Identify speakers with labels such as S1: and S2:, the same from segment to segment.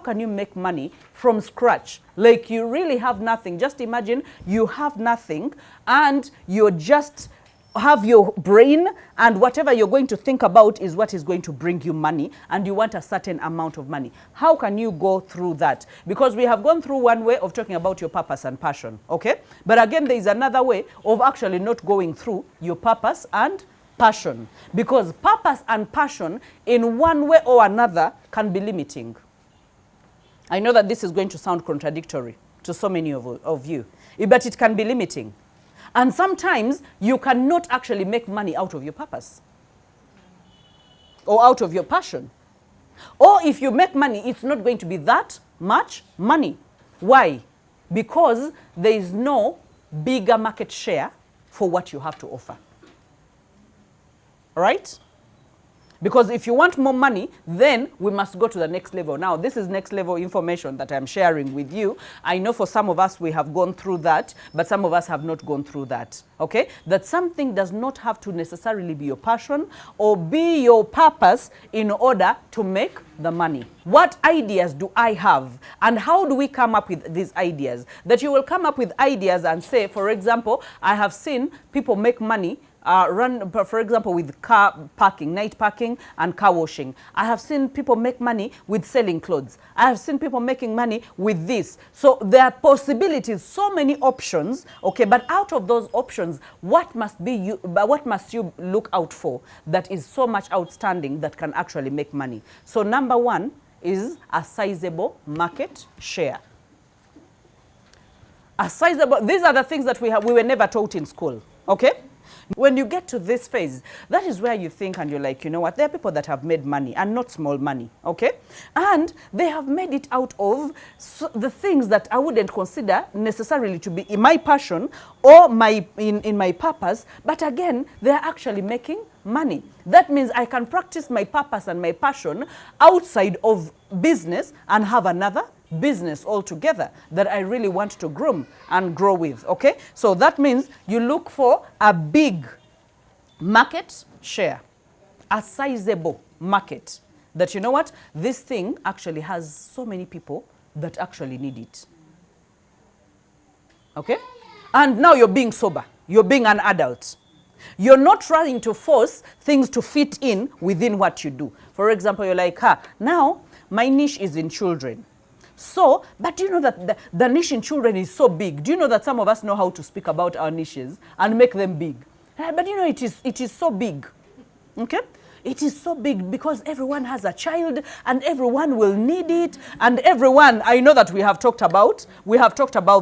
S1: how can you make money from scratch? Like you really have nothing. Just imagine you have nothing and you're just have your brain, and whatever you're going to think about is what is going to bring you money, and you want a certain amount of money. How can you go through that? Because we have gone through one way of talking about your purpose and passion, okay? But again, there is another way of actually not going through your purpose and passion, because purpose and passion in one way or another can be limiting. I know that this is going to sound contradictory to so many of you, but it can be limiting. And sometimes you cannot actually make money out of your purpose or out of your passion. Or if you make money, it's not going to be that much money. Why? Because there is no bigger market share for what you have to offer. All right? Because if you want more money, then we must go to the next level. Now, this is next level information that I'm sharing with you. I know for some of us, we have gone through that, but some of us have not gone through that, okay? That something does not have to necessarily be your passion or be your purpose in order to make the money. What ideas do I have? And how do we come up with these ideas? That you will come up with ideas and say, for example, I have seen people make money run, for example, with car parking, night parking and car washing. I have seen people make money with selling clothes. I have seen people making money with this. So there are possibilities, so many options, okay, but out of those options, what must you look out for that is so much outstanding that can actually make money? So number one is a sizable market share. A sizable, these are the things that we were never taught in school, okay? When you get to this phase, that is where you think and you're like, you know what, there are people that have made money and not small money, okay? And they have made it out of the things that I wouldn't consider necessarily to be in my passion or in my purpose, but again, they're actually making money. That means I can practice my purpose and my passion outside of business and have another business altogether that I really want to groom and grow with, okay? So that means you look for a big market share, a sizable market that, you know what, this thing actually has so many people that actually need it, okay? And now you're being sober, you're being an adult. You're not trying to force things to fit in within what you do. For example, you're like, now my niche is in children. So, but do you know that the niche in children is so big? Do you know that some of us know how to speak about our niches and make them big? But you know, it is so big, okay? It is so big because everyone has a child and everyone will need it. And everyone, I know that we have talked about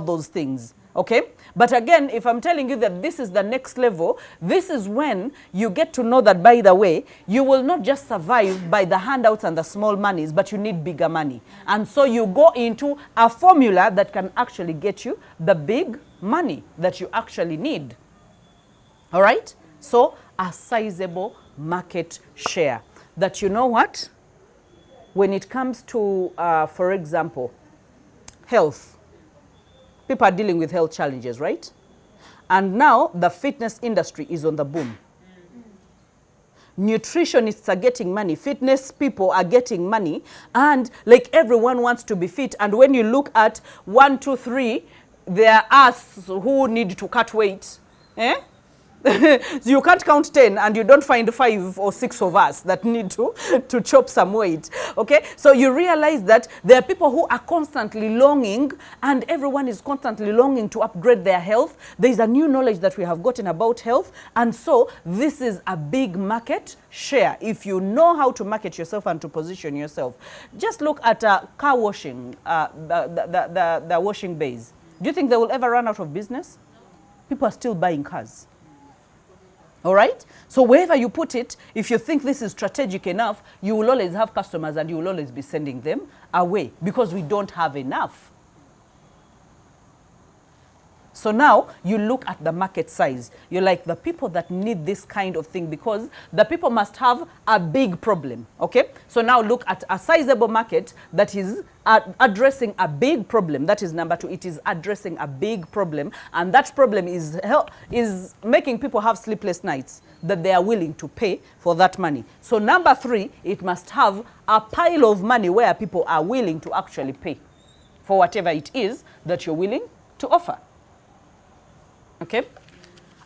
S1: those things, okay? But again, if I'm telling you that this is the next level, this is when you get to know that, by the way, you will not just survive by the handouts and the small monies, but you need bigger money. And so you go into a formula that can actually get you the big money that you actually need. All right? So a sizable market share. That, you know what? When it comes to, for example, health, people are dealing with health challenges, right? And now the fitness industry is on the boom. Nutritionists are getting money. Fitness people are getting money. And like everyone wants to be fit. And when you look at 1, 2, 3, there are us who need to cut weight. So you can't count 10 and you don't find 5 or 6 of us that need to chop some weight, okay? So you realize that there are people who are constantly longing, and everyone is constantly longing to upgrade their health. There is a new knowledge that we have gotten about health, and so this is a big market share if you know how to market yourself and to position yourself. Just look at car washing, the washing bays. Do you think they will ever run out of business? People are still buying cars. All right? So wherever you put it, if you think this is strategic enough, you will always have customers and you will always be sending them away because we don't have enough. So now you look at the market size. You're like, the people that need this kind of thing, because the people must have a big problem, okay? So now look at a sizable market that is addressing a big problem. That is number 2. It is addressing a big problem, and that problem is making people have sleepless nights, that they are willing to pay for that money. So number 3, it must have a pile of money where people are willing to actually pay for whatever it is that you're willing to offer. Okay,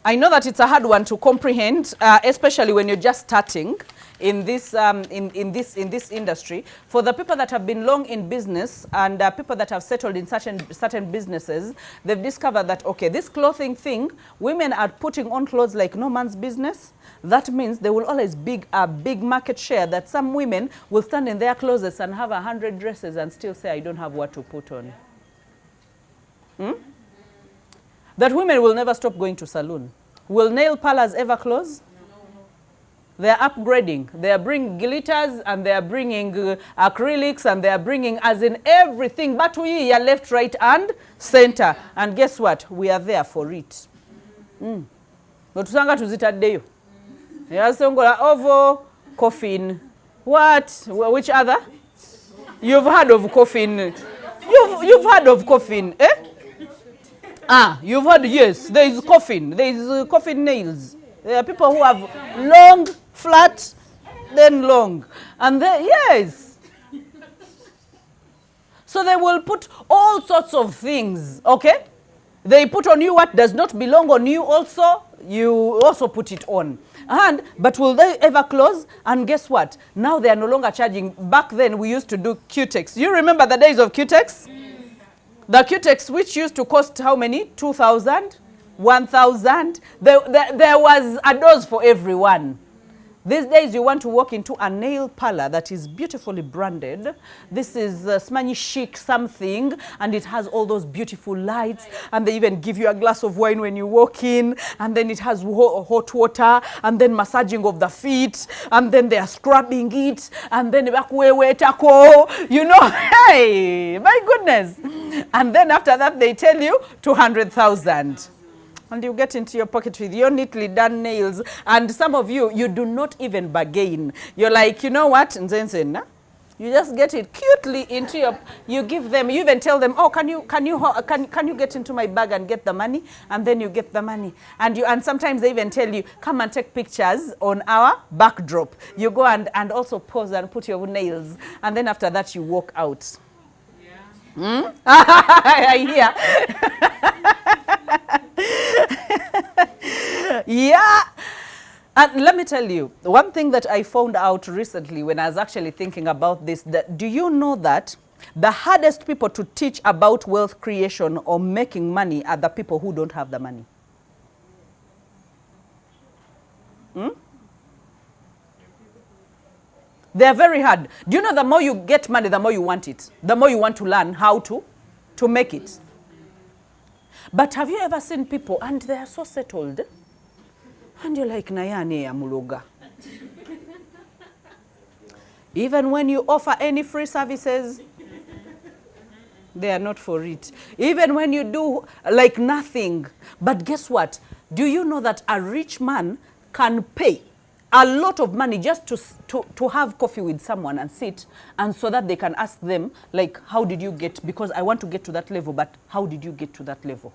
S1: I know that it's a hard one to comprehend, especially when you're just starting in this in this industry. For the people that have been long in business and people that have settled in certain businesses, they've discovered that, okay, this clothing thing, women are putting on clothes like no man's business. That means there will always be a big market share, that some women will stand in their closets and have 100 dresses and still say, I don't have what to put on. That women will never stop going to salon. Will nail parlors ever close? They are upgrading. They are bringing glitters, and they are bringing acrylics, and they are bringing, as in everything. But we are left, right, and center. And guess what? We are there for it. Tusanga tuzitaddeyo. Yasongola ovo, coffin. What? Which other? You've heard of coffin. You've heard of coffin, eh? You've heard, yes, there is coffin. There is coffin nails. There are people who have long, flat, then long. And then, yes. So they will put all sorts of things, okay? They put on you what does not belong on you also. You also put it on. But will they ever close? And guess what? Now they are no longer charging. Back then we used to do Q-Tex. You remember the days of Q-Tex? The Q-Tex, which used to cost how many? 2,000? 1,000? There was a dose for everyone. These days you want to walk into a nail parlor that is beautifully branded. This is Smanyi Chic something, and it has all those beautiful lights, and they even give you a glass of wine when you walk in, and then it has hot water, and then massaging of the feet, and then they are scrubbing it, and then you know, hey, my goodness. And then after that they tell you 200,000. And you get into your pocket with your neatly done nails. And some of you, you do not even bargain. You're like, you know what? You just get it cutely into your, you give them, you even tell them, oh, can you get into my bag and get the money? And then you get the money. And sometimes they even tell you, come and take pictures on our backdrop. You go and also pose and put your nails. And then after that, you walk out. Yeah. I hear. Yeah. And let me tell you, one thing that I found out recently when I was actually thinking about this, that do you know that the hardest people to teach about wealth creation or making money are the people who don't have the money? They're very hard. Do you know the more you get money, the more you want it. The more you want to learn how to make it. But have you ever seen people and they are so settled? And you're like, Nayane ya muloga. Even when you offer any free services, they are not for it. Even when you do like nothing. But guess what? Do you know that a rich man can pay a lot of money just to have coffee with someone and sit, and so that they can ask them, like, how did you get, because I want to get to that level, but how did you get to that level?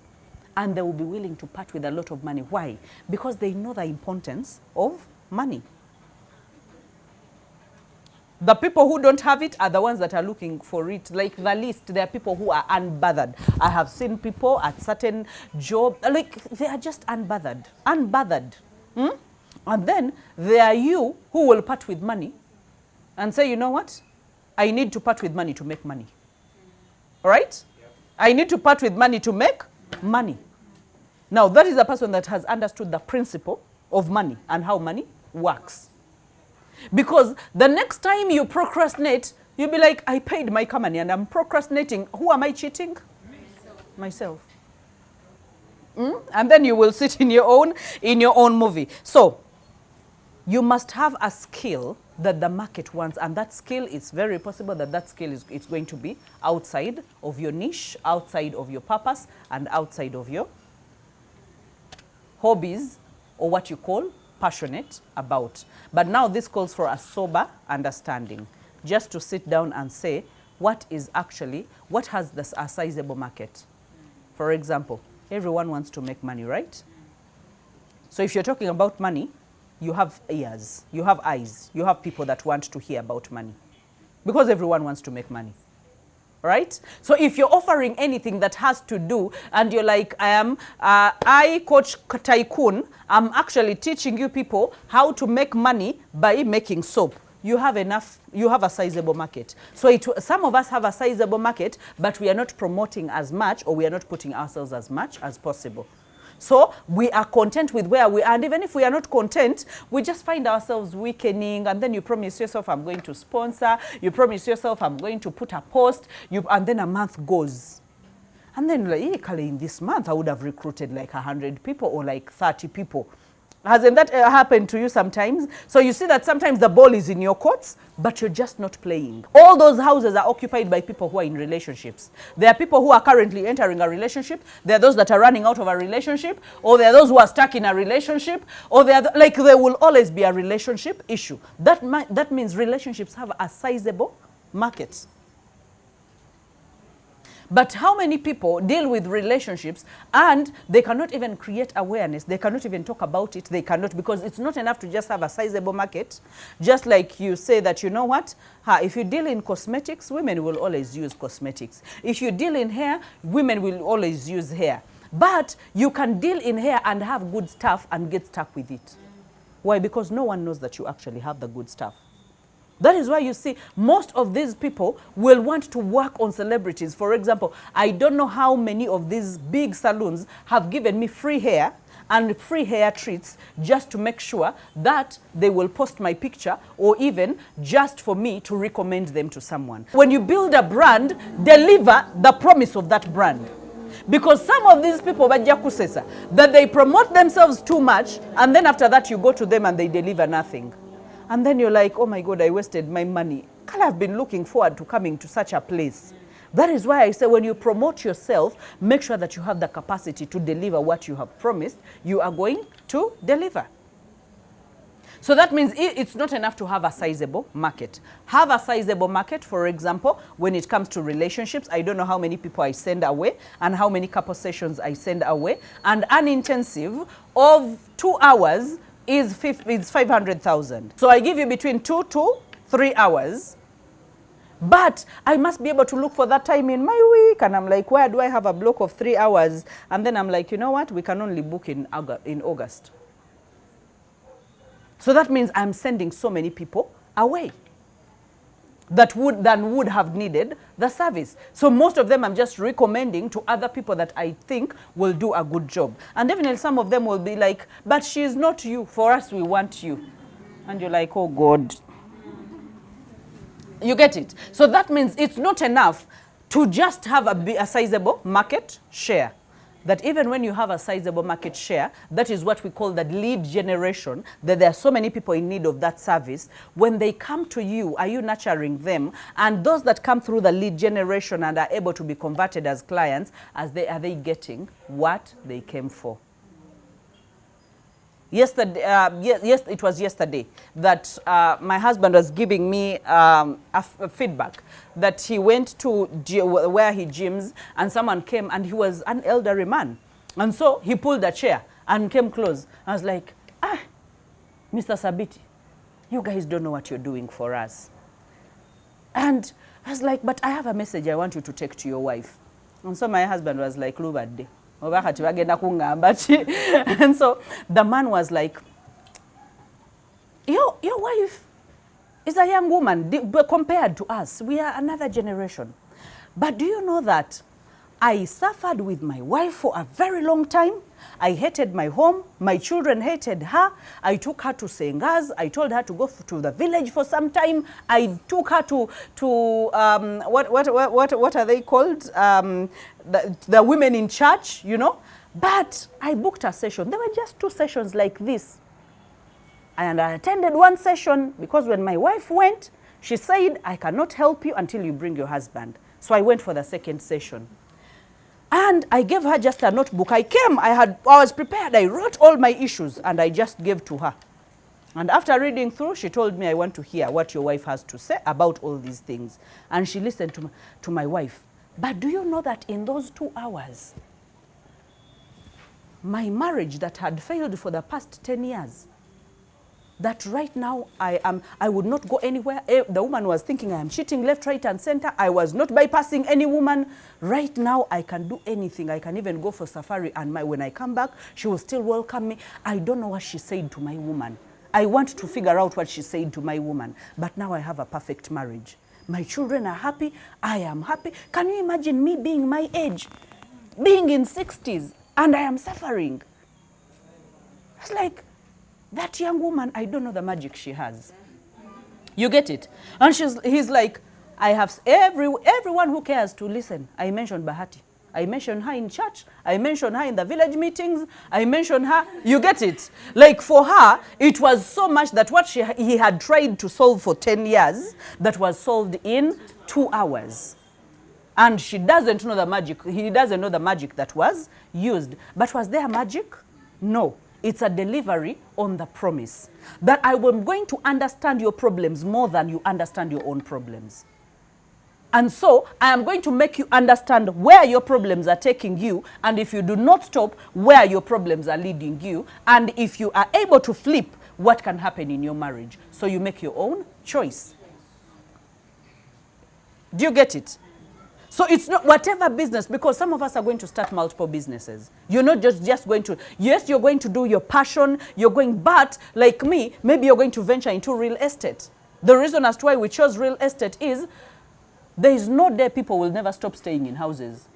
S1: And they will be willing to part with a lot of money. Why? Because they know the importance of money. The people who don't have it are the ones that are looking for it. Like the list, there are people who are unbothered. I have seen people at certain jobs, like they are just unbothered. And then there are you who will part with money and say, you know what? I need to part with money to make money. All right? Yep. I need to part with money to make money. Now, that is a person that has understood the principle of money and how money works. Because the next time you procrastinate, you'll be like, I paid my company and I'm procrastinating. Who am I cheating? Myself. And then you will sit in your own movie. So, you must have a skill that the market wants, and that skill is very possible that skill is going to be outside of your niche, outside of your purpose, and outside of your hobbies, or what you call passionate about. But now this calls for a sober understanding, just to sit down and say, what has a sizable market? For example, everyone wants to make money, right? So if you're talking about money, you have ears, you have eyes, you have people that want to hear about money, because everyone wants to make money. Right? So if you're offering anything that has to do, and you're like, I coach tycoon, I'm actually teaching you people how to make money by making soap. You have a sizable market. So some of us have a sizable market, but we are not promoting as much, or we are not putting ourselves as much as possible. So we are content with where we are, and even if we are not content, we just find ourselves weakening, and then you promise yourself, I'm going to sponsor, you promise yourself, I'm going to put a post, and then a month goes. And then like, in this month, I would have recruited like 100 people or like 30 people. Hasn't that happened to you sometimes? So you see that sometimes the ball is in your courts, but you're just not playing. All those houses are occupied by people who are in relationships. There are people who are currently entering a relationship. There are those that are running out of a relationship, or there are those who are stuck in a relationship, or there will always be a relationship issue. That means relationships have a sizable market. But how many people deal with relationships and they cannot even create awareness? They cannot even talk about it. They cannot, because it's not enough to just have a sizable market. Just like you say that, you know what? If you deal in cosmetics, women will always use cosmetics. If you deal in hair, women will always use hair. But you can deal in hair and have good stuff and get stuck with it. Why? Because no one knows that you actually have the good stuff. That is why you see most of these people will want to work on celebrities. For example, I don't know how many of these big salons have given me free hair and free hair treats just to make sure that they will post my picture, or even just for me to recommend them to someone. When you build a brand, deliver the promise of that brand. Because some of these people, that they promote themselves too much, and then after that you go to them and they deliver nothing. And then you're like, oh my God, I wasted my money. I've been looking forward to coming to such a place. That is why I say when you promote yourself, make sure that you have the capacity to deliver what you have promised you are going to deliver. So that means it's not enough to have a sizable market. Have a sizable market, for example, when it comes to relationships. I don't know how many people I send away and how many couple sessions I send away. And an intensive of 2 hours is 500,000. So I give you between 2 to 3 hours. But I must be able to look for that time in my week. And I'm like, where do I have a block of 3 hours? And then I'm like, you know what? We can only book in August. So that means I'm sending so many people away that would have needed the service. So most of them I'm just recommending to other people that I think will do a good job. And definitely some of them will be like, but she's not you. For us, we want you. And you're like, oh God. You get it? So that means it's not enough to just have a sizable market share. That even when you have a sizable market share, that is what we call the lead generation, that there are so many people in need of that service. When they come to you, are you nurturing them? And those that come through the lead generation and are able to be converted as clients, are they getting what they came for? Yesterday, yes, it was yesterday that my husband was giving me a feedback that he went to where he gyms, and someone came, and he was an elderly man. And so he pulled a chair and came close. I was like, Mr. Sabiti, you guys don't know what you're doing for us. And I was like, but I have a message I want you to take to your wife. And so my husband was like, Lubade. And so the man was like, your wife is a young woman compared to us. We are another generation. But do you know that I suffered with my wife for a very long time? I hated my home. My children hated her. I took her to Sengas. I told her to go to the village for some time. I took her to what are they called? The women in church, you know. But I booked a session. There were just 2 sessions like this. And I attended one session because when my wife went, she said, I cannot help you until you bring your husband. So I went for the second session. And I gave her just a notebook. I was prepared. I wrote all my issues and I just gave to her. And after reading through, she told me, I want to hear what your wife has to say about all these things. And she listened to my wife. But do you know that in those 2 hours, my marriage that had failed for the past 10 years, that right now I would not go anywhere. The woman was thinking I am cheating left, right, and center. I was not bypassing any woman. Right now, I can do anything. I can even go for safari, and when I come back, she will still welcome me. I don't know what she said to my woman. I want to figure out what she said to my woman. But now I have a perfect marriage. My children are happy. I am happy. Can you imagine me being my age, being in 60s, and I am suffering? It's like, that young woman, I don't know the magic she has. You get it? And he's like, I have everyone who cares to listen. I mentioned Bahati. I mentioned her in church. I mentioned her in the village meetings. I mentioned her. You get it? Like for her, it was so much that what he had tried to solve for 10 years, that was solved in 2 hours. And she doesn't know the magic. He doesn't know the magic that was used. But was there magic? No. It's a delivery on the promise that I am going to understand your problems more than you understand your own problems. And so I am going to make you understand where your problems are taking you, and if you do not stop, where your problems are leading you, and if you are able to flip, what can happen in your marriage. So you make your own choice. Do you get it? So it's not whatever business, because some of us are going to start multiple businesses. You're not just going to, yes, you're going to do your passion, but like me, maybe you're going to venture into real estate. The reason as to why we chose real estate is there is no day people will never stop staying in houses.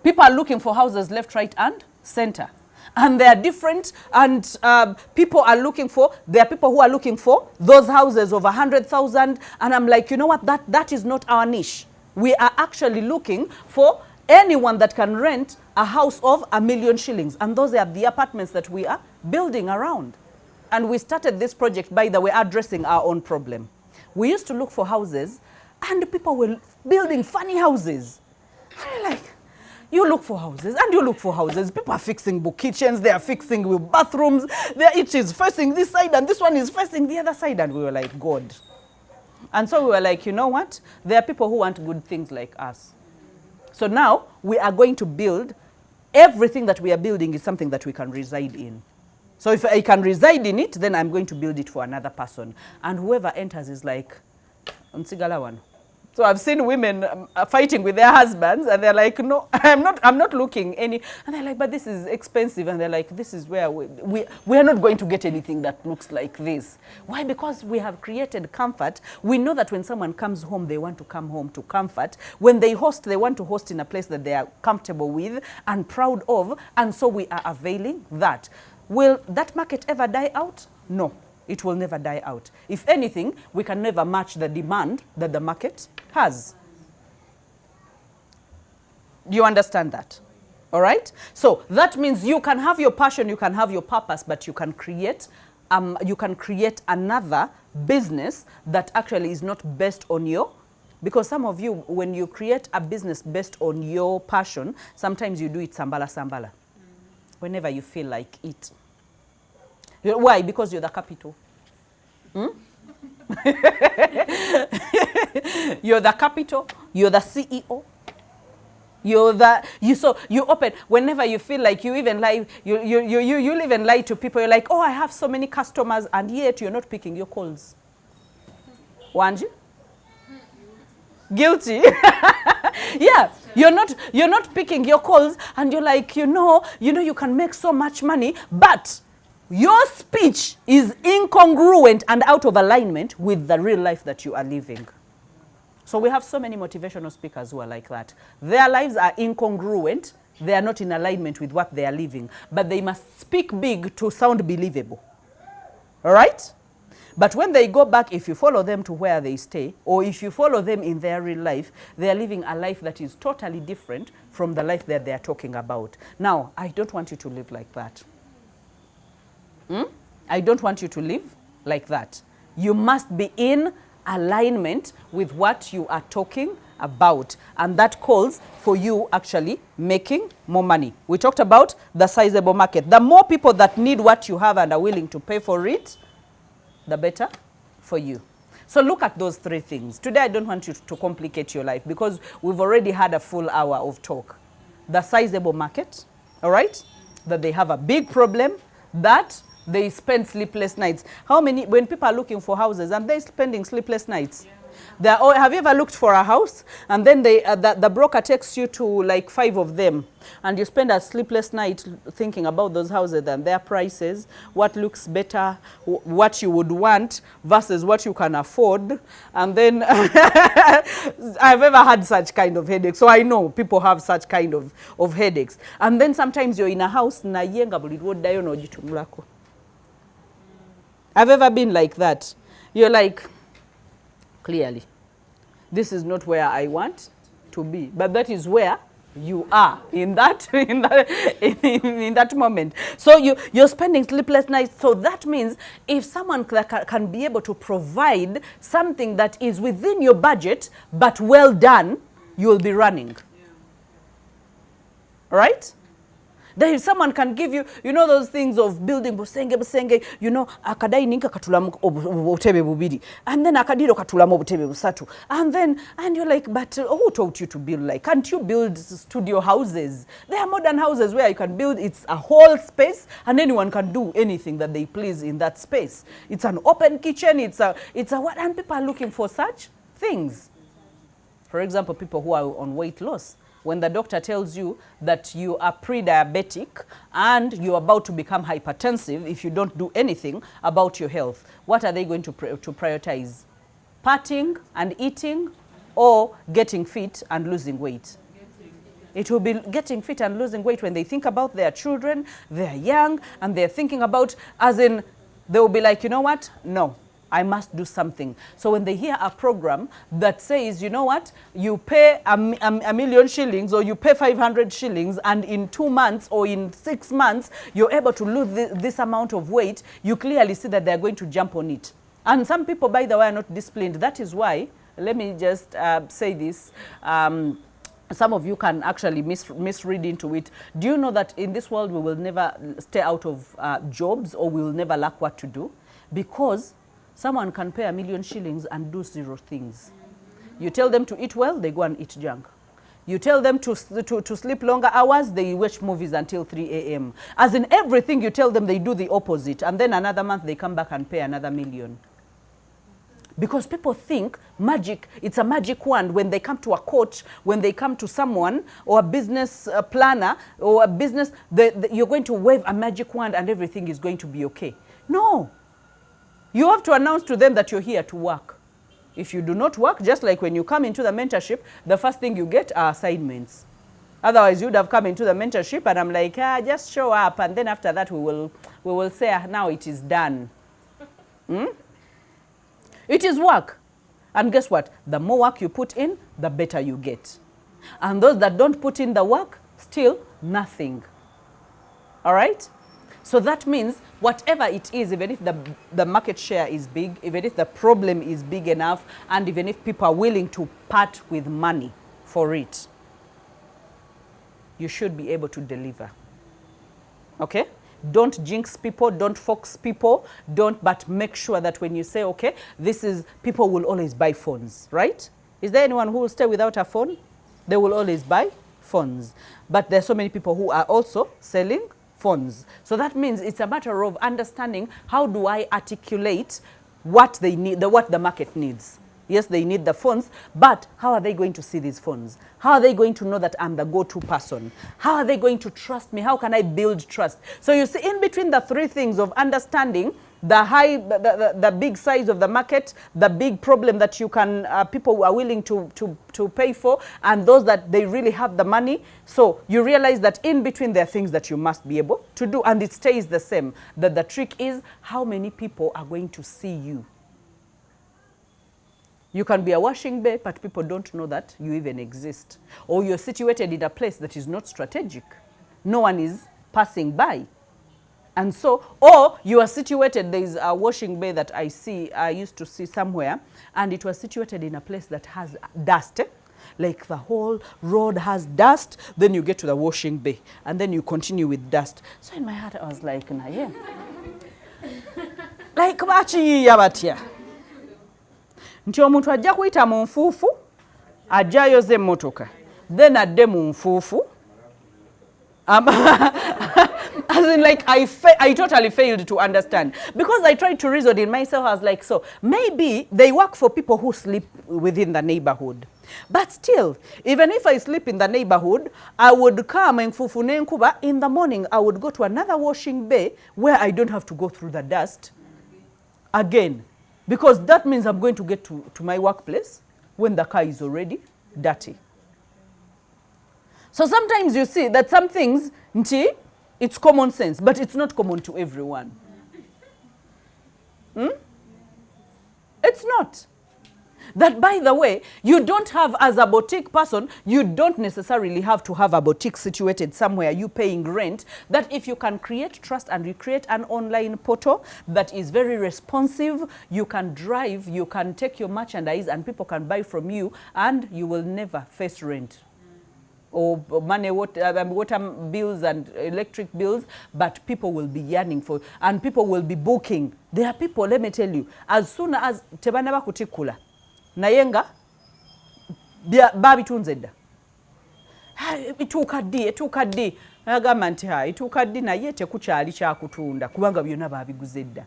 S1: People are looking for houses left, right, and center. And they are different, and there are people who are looking for those houses of 100,000, and I'm like, you know what, that is not our niche. We are actually looking for anyone that can rent a house of 1 million shillings, and those are the apartments that we are building around. And we started this project, by the way, addressing our own problem. We used to look for houses, and people were building funny houses. And you're like, you look for houses and you look for houses. People are fixing book kitchens. They are fixing with bathrooms. Each is facing this side and this one is facing the other side. And we were like, God. And so we were like, you know what? There are people who want good things like us. So now we are going to build, everything that we are building is something that we can reside in. So if I can reside in it, then I'm going to build it for another person. And whoever enters is like, Nsigalawan. So I've seen women fighting with their husbands, and they're like, no, I'm not looking any. And they're like, but this is expensive. And they're like, this is where we are not going to get anything that looks like this. Why? Because we have created comfort. We know that when someone comes home, they want to come home to comfort. When they host, they want to host in a place that they are comfortable with and proud of. And so we are availing that. Will that market ever die out? No. It will never die out. If anything, we can never match the demand that the market has. Do you understand that? All right? So that means you can have your passion, you can have your purpose, but you can create another business that actually is not based on your, because some of you, when you create a business based on your passion, sometimes you do it sambala, whenever you feel like it. Why? Because you're the capital. You're the capital. You're the CEO. You open whenever you feel like you even lie. You even lie to people. You're like, oh, I have so many customers, and yet you're not picking your calls. Wanji? Guilty. Yeah, you're not picking your calls, and you're like, you know you can make so much money, but your speech is incongruent and out of alignment with the real life that you are living. So we have so many motivational speakers who are like that. Their lives are incongruent. They are not in alignment with what they are living. But they must speak big to sound believable. All right? But when they go back, if you follow them to where they stay, or if you follow them in their real life, they are living a life that is totally different from the life that they are talking about. Now, I don't want you to live like that. I don't want you to live like that. You must be in alignment with what you are talking about. And that calls for you actually making more money. We talked about the sizable market. The more people that need what you have and are willing to pay for it, the better for you. So look at those three things. Today I don't want you to complicate your life because we've already had a full hour of talk. The sizable market, all right? That they have a big problem, that they spend sleepless nights. How many, when people are looking for houses, and they're spending sleepless nights? Yeah. Have you ever looked for a house and then the broker takes you to like 5 of them and you spend a sleepless night thinking about those houses and their prices, what looks better, what you would want versus what you can afford. And then I've ever had such kind of headaches. So I know people have such kind of headaches. And then sometimes you're in a house na yenga bulidwodayo no jitumulako. I've ever been like that. You're like, clearly, this is not where I want to be, but that is where you are in that in that moment. So you're spending sleepless nights. So that means if someone can be able to provide something that is within your budget but well done, you will be running. Right? Then if someone can give you, you know those things of building, busenge, you know, akadai ninka katulamu obutebe bubiri, and then akadiro katulamu obutebe busatu, and you're like, but who taught you to build? Like, can't you build studio houses? There are modern houses where you can build, it's a whole space, and anyone can do anything that they please in that space. It's an open kitchen, it's a what, and people are looking for such things. For example, people who are on weight loss. When the doctor tells you that you are pre-diabetic and you're about to become hypertensive if you don't do anything about your health, what are they going to prioritize? Partying and eating or getting fit and losing weight? It will be getting fit and losing weight when they think about their children, they're young, and they're thinking about, as in, they will be like, you know what? No. I must do something. So when they hear a program that says, you know what, you pay a million shillings or you pay 500 shillings and in 2 months or in 6 months, you're able to lose this amount of weight, you clearly see that they're going to jump on it. And some people, by the way, are not disciplined. That is why, let me just say this, some of you can actually misread into it. Do you know that in this world we will never stay out of jobs or we will never lack what to do? Because someone can pay 1 million shillings and do 0 things. You tell them to eat well, they go and eat junk. You tell them to sleep longer hours, they watch movies until 3 a.m. As in everything you tell them, they do the opposite. And then another month they come back and pay another 1 million. Because people think magic, it's a magic wand. When they come to a coach, when they come to someone or a business planner or a business, you're going to wave a magic wand and everything is going to be okay. No. You have to announce to them that you're here to work. If you do not work, just like when you come into the mentorship, the first thing you get are assignments. Otherwise, you'd have come into the mentorship and I'm like, just show up. And then after that, we will say, now it is done. It is work. And guess what? The more work you put in, the better you get. And those that don't put in the work, still nothing. All right? So that means whatever it is, even if the market share is big, even if the problem is big enough, and even if people are willing to part with money for it, you should be able to deliver. Okay? Don't jinx people, don't fox people, but make sure that when you say, okay, this is, people will always buy phones, right? Is there anyone who will stay without a phone? They will always buy phones. But there are so many people who are also selling phones. So that means it's a matter of understanding how do I articulate what they need, what the market needs. Yes, they need the phones, but how are they going to see these phones? How are they going to know that I'm the go-to person? How are they going to trust me? How can I build trust? So you see, in between the 3 things of understanding the big size of the market, the big problem that you can, people are willing to pay for, and those that they really have the money. So you realize that in between there are things that you must be able to do, and it stays the same. That the trick is how many people are going to see you. You can be a washing bay, but people don't know that you even exist. Or you're situated in a place that is not strategic. No one is passing by. And so, or you are situated, there is a washing bay that I used to see somewhere, and it was situated in a place that has dust. Like the whole road has dust, then you get to the washing bay, and then you continue with dust. So in my heart, I was like, nah, yeah. Like, bachiyiya batya. Nti omuntu ajja kuyita mu nfuufu, ajja ayoza emmotoka, then adde mu nfuufu. As in, like, I totally failed to understand. Because I tried to reason in myself, I was like, so maybe they work for people who sleep within the neighborhood. But still, even if I sleep in the neighborhood, I would come in Fufu Nenkuba. In the morning, I would go to another washing bay where I don't have to go through the dust again. Because that means I'm going to get to my workplace when the car is already dirty. So sometimes you see that some things, it's common sense, but it's not common to everyone. It's not. That, by the way, you don't have, as a boutique person, you don't necessarily have to have a boutique situated somewhere, you paying rent. That if you can create trust and you create an online portal that is very responsive, you can drive, you can take your merchandise and people can buy from you and you will never face rent. Or money, water bills and electric bills, but people will be yearning for, and people will be booking. There are people, let me tell you, as soon as tebanaba kutikula, nayenga, babitunze dda. Ituuka ddi, agamba nti ituuka ddi naye tekukyali kyakutunda kubanga byonna babiguze dda.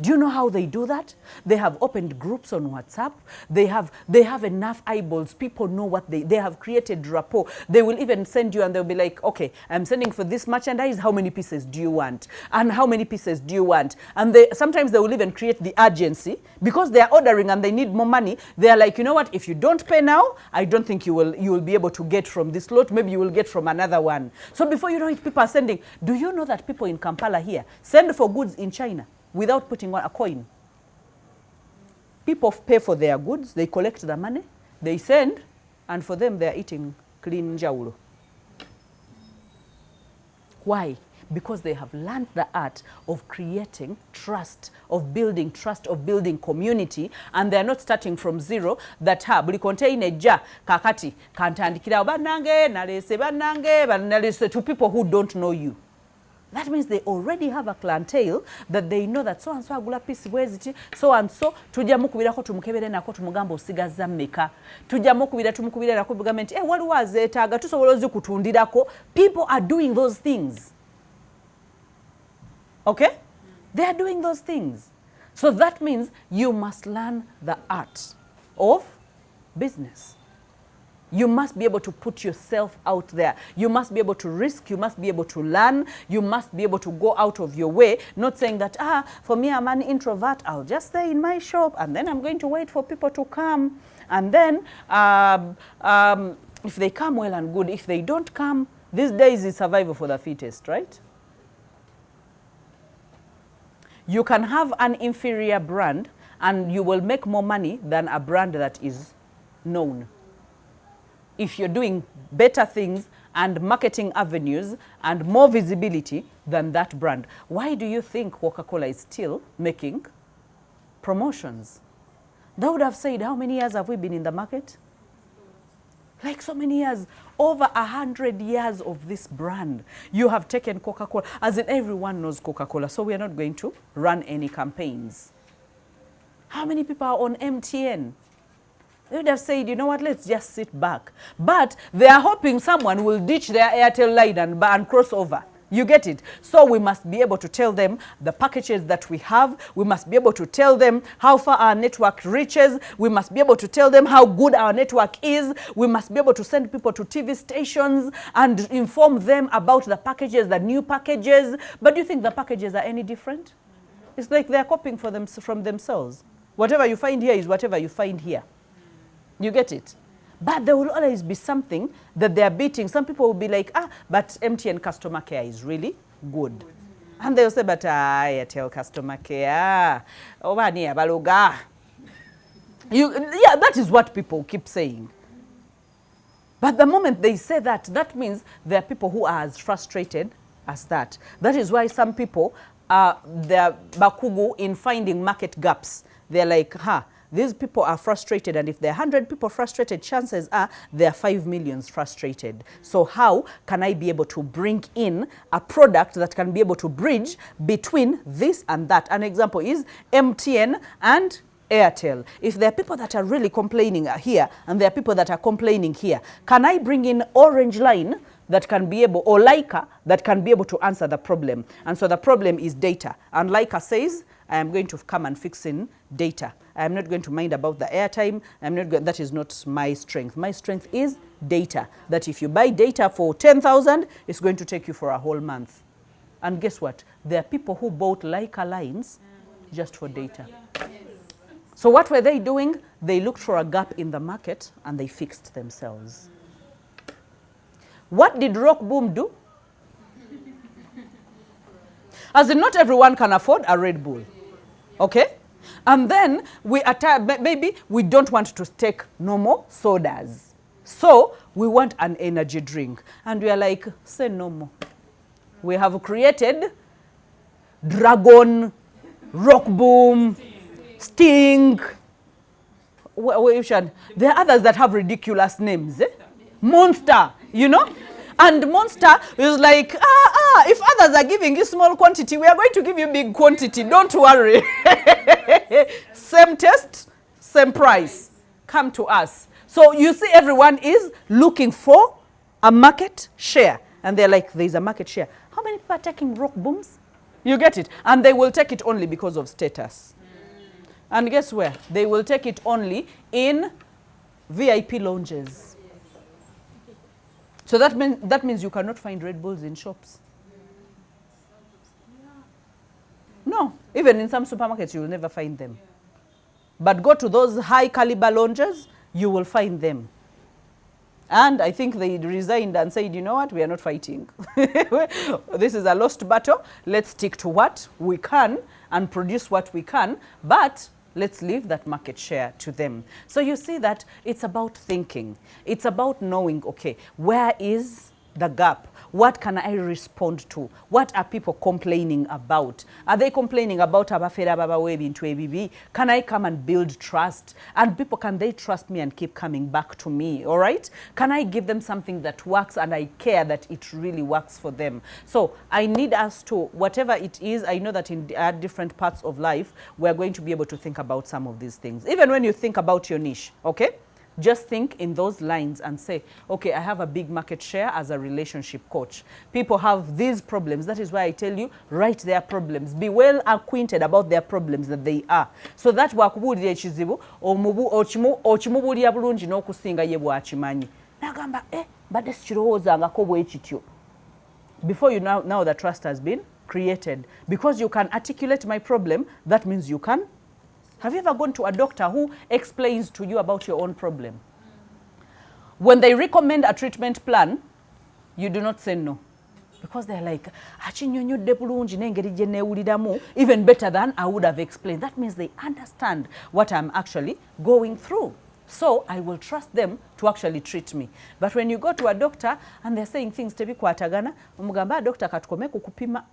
S1: Do you know how they do that? They have opened groups on WhatsApp. They have enough eyeballs. People know what they have created rapport. They will even send you and they'll be like, okay, I'm sending for this merchandise. How many pieces do you want? And how many pieces do you want? And sometimes they will even create the urgency because they are ordering and they need more money. They are like, you know what? If you don't pay now, I don't think you will be able to get from this lot. Maybe you will get from another one. So before you know it, people are sending. Do you know that people in Kampala here send for goods in China without putting on a coin? People pay for their goods, they collect the money, they send, and for them they are eating clean jaulo. Why? Because they have learned the art of creating trust, of building community, and they are not starting from zero. That buli container ja kakati kantandikira banange nalese to people who don't know you. That means they already have a clientele that they know that so and so agula piece bweziti, so and so tujja mukubirako tumukebere nako tumugamba osigaza mmeka, tujja mukubira tumukubira nako government waliwo azeetaaga tusobola ozikutundirako. People are doing those things. Okay? They are doing those things. So that means you must learn the art of business. You must be able to put yourself out there. You must be able to risk. You must be able to learn. You must be able to go out of your way. Not saying that, for me, I'm an introvert. I'll just stay in my shop and then I'm going to wait for people to come. And then if they come, well and good. If they don't come, these days is survival for the fittest, right? You can have an inferior brand and you will make more money than a brand that is known. If you're doing better things and marketing avenues and more visibility than that brand. Why do you think Coca-Cola is still making promotions? They would have said, how many years have we been in the market? Like so many years, over 100 years of this brand. You have taken Coca-Cola, as in everyone knows Coca-Cola, so we are not going to run any campaigns. How many people are on MTN? They would have said, you know what, let's just sit back. But they are hoping someone will ditch their Airtel line and cross over. You get it? So we must be able to tell them the packages that we have. We must be able to tell them how far our network reaches. We must be able to tell them how good our network is. We must be able to send people to TV stations and inform them about the packages, the new packages. But do you think the packages are any different? It's like they're copying from themselves. Whatever you find here is whatever you find here. You get it? But there will always be something that they are beating. Some people will be like, but MTN customer care is really good. And they'll say, but Airtel customer care, baloga. Yeah, that is what people keep saying. But the moment they say that, that means there are people who are as frustrated as that. That is why some people, they're bakugu in finding market gaps. They're like, these people are frustrated, and if there are 100 people frustrated, chances are there are 5 million frustrated. So how can I be able to bring in a product that can be able to bridge between this and that? An example is MTN and Airtel. If there are people that are really complaining here and there are people that are complaining here, can I bring in Orange Line that can be able, or Leica that can be able to answer the problem? And so the problem is data. And Leica says, I am going to come and fix in data. I am not going to mind about the airtime. That is not my strength. My strength is data. That if you buy data for 10,000, it's going to take you for a whole month. And guess what? There are people who bought Leica lines just for data. So what were they doing? They looked for a gap in the market and they fixed themselves. What did Rock Boom do? As in, not everyone can afford a Red Bull. Okay? And then maybe we don't want to take normal sodas. So we want an energy drink. And we are like, say no more. We have created Dragon, Rock Boom, Sting. There are others that have ridiculous names. Monster, you know? And Monster is like, if others are giving you small quantity, we are going to give you big quantity. Don't worry. Same taste, same price. Come to us. So you see, everyone is looking for a market share. And they're like, there's a market share. How many people are taking Rock Booms? You get it? And they will take it only because of status. And guess where? They will take it only in VIP lounges. So that means you cannot find Red Bulls in shops. No, even in some supermarkets you will never find them. But go to those high caliber lounges, you will find them. And I think they resigned and said, you know what, we are not fighting. This is a lost battle. Let's stick to what we can and produce what we can, but let's leave that market share to them. So you see that it's about thinking. It's about knowing, okay, where is the gap? What can I respond to? What are people complaining about? Are they complaining about abafera baba webi into ABB? Can I come and build trust? And people, can they trust me and keep coming back to me? All right? Can I give them something that works and I care that it really works for them? So I need us to, whatever it is, I know that in different parts of life, we're going to be able to think about some of these things. Even when you think about your niche, okay? Just think in those lines and say, okay, I have a big market share as a relationship coach. People have these problems. That is why I tell you, write their problems. Be well acquainted about their problems that they are. So that wakubulira ekizibu okimubulira bulungi n'okusinga ye bw'akimanyi. Nagamba, badde sikirowoozangako bwe kityo. Before you now the trust has been created. Because you can articulate my problem, that means you can. Have you ever gone to a doctor who explains to you about your own problem? When they recommend a treatment plan, you do not say no. Because they're like, even better than I would have explained. That means they understand what I'm actually going through. So I will trust them to actually treat me. But when you go to a doctor and they're saying things to be kwatagana, umugamba doctor katukome kukupima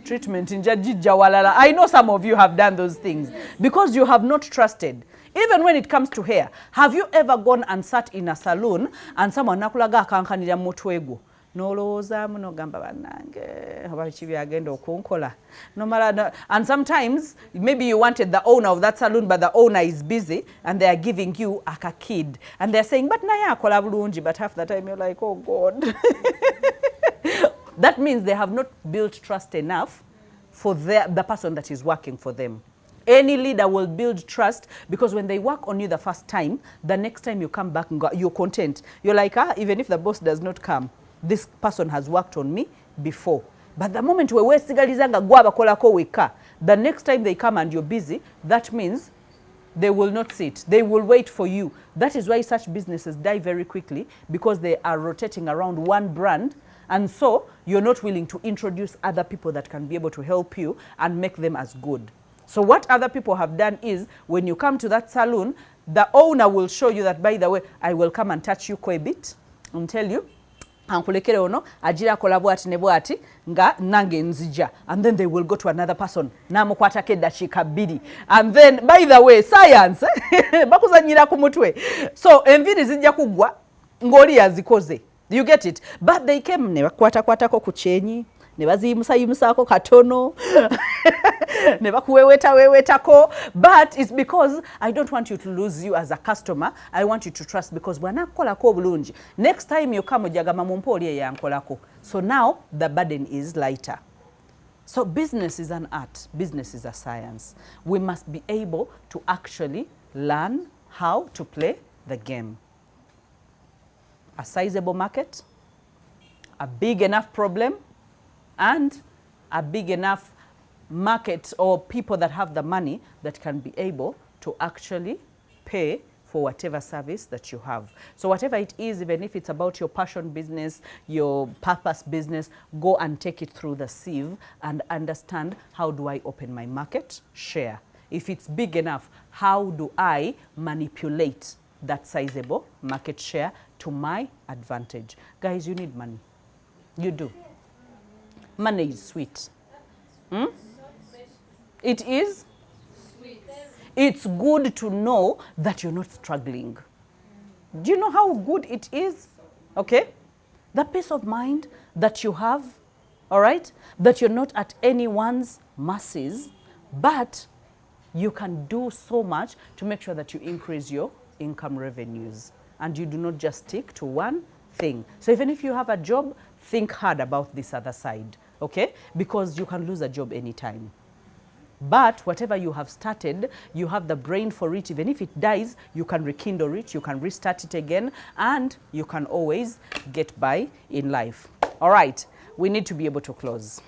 S1: treatment in Jawalala. I know some of you have done those things because you have not trusted. Even when it comes to hair, have you ever gone and sat in a salon and someone nakulaga akankanira mutwego? Noloza muno gamba banange abachibi agenda okunkola. No matter, and sometimes maybe you wanted the owner of that salon, but the owner is busy and they are giving you a kid and they're saying, but naye akola bulungi, but half the time you're like, oh God. That means they have not built trust enough for the person that is working for them. Any leader will build trust because when they work on you the first time, the next time you come back, you're content. You're like, even if the boss does not come, this person has worked on me before. But the moment we sigalizanga gwaba kolako weka, the next time they come and you're busy, that means they will not sit. They will wait for you. That is why such businesses die very quickly, because they are rotating around one brand. And so you're not willing to introduce other people that can be able to help you and make them as good. So what other people have done is, when you come to that salon, the owner will show you that, by the way, I will come and touch you quite a bit and tell you, ankulekere ono agira akola bwati ne bwati nga nange nzija, and then they will go to another person namukwatako eddakiika 2 and then by the way science bakuzanyira ku mutwe, so enviri zijja kugwa ng'oli yazikoze, you get it, but they came ne bakwatakwatako ku kyenyi ne baziyimusayimusaako katono ne bakuweewetako, but it's because I don't want you to lose you as a customer. I want you to trust, because bw'anakukolako obulungi next time you come ojagamba mumpe oli eyankolako, so now the burden is lighter. So business is an art, business is a science. We must be able to actually learn how to play the game. A sizable market, a big enough problem, and a big enough market or people that have the money that can be able to actually pay for whatever service that you have. So whatever it is, even if it's about your passion business, your purpose business, go and take it through the sieve and understand, how do I open my market share? If it's big enough, how do I manipulate that sizable market share to my advantage? Guys, you need money. You do. Money is sweet. It is sweet. It's good to know that you're not struggling. Do you know how good it is? Okay? The peace of mind that you have, all right? That you're not at anyone's mercies, but you can do so much to make sure that you increase your income revenues. And you do not just stick to one thing. So even if you have a job, think hard about this other side, okay? Because you can lose a job anytime. But whatever you have started, you have the brain for it. Even if it dies, you can rekindle it, you can restart it again, and you can always get by in life. All right, we need to be able to close.